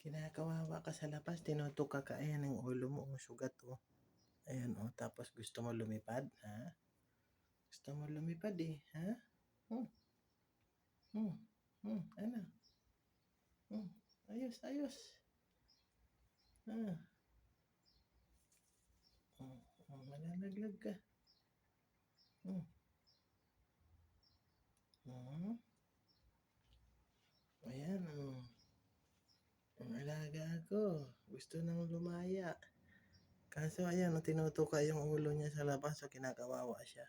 Kinakawawa ka sa labas, tinutuka ka, ayan ang ulo mo, sugat, oh. Ayan, oh, tapos gusto mo lumipad, ha? Gusto mo lumipad, eh, ha? Hmm, hmm, ano? Ayos, ayos. Ah, malalaglag ka. Hmm, hmm, ayan, oh. Ang alaga ko, gusto nang lumaya. Kaso ayan, oh, tinutuka yung ulo niya sa labas, so kinakawawa siya.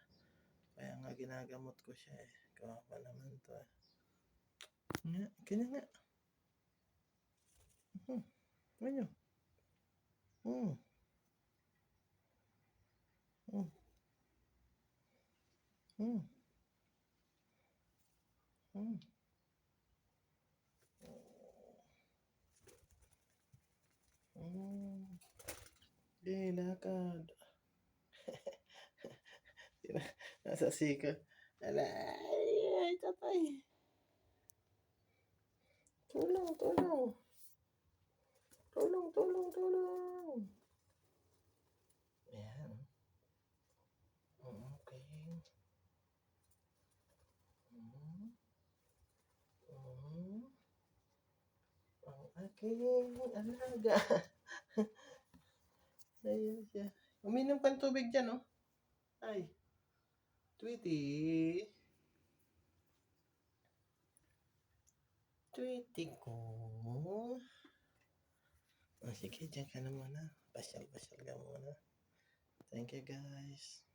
Kaya nga ginagamot ko siya, eh. Kawawa naman to, eh. Nga, kanya nga. Ano? Hmm, hmm, hmm, hmm. Hmm, sige, lakad. Nasa sika. Alay, tatay. Tulong, tulong. Tulong, tulong, tulong. Ayan. Okay. Mm, mm. Ang aking alaga. Ayan siya. Uminom kang tubig dyan, oh. Ay, Tweety. Tweety ko. Oh, sige, dyan ka na muna. Pasyal-pasyal ka muna. Thank you, guys.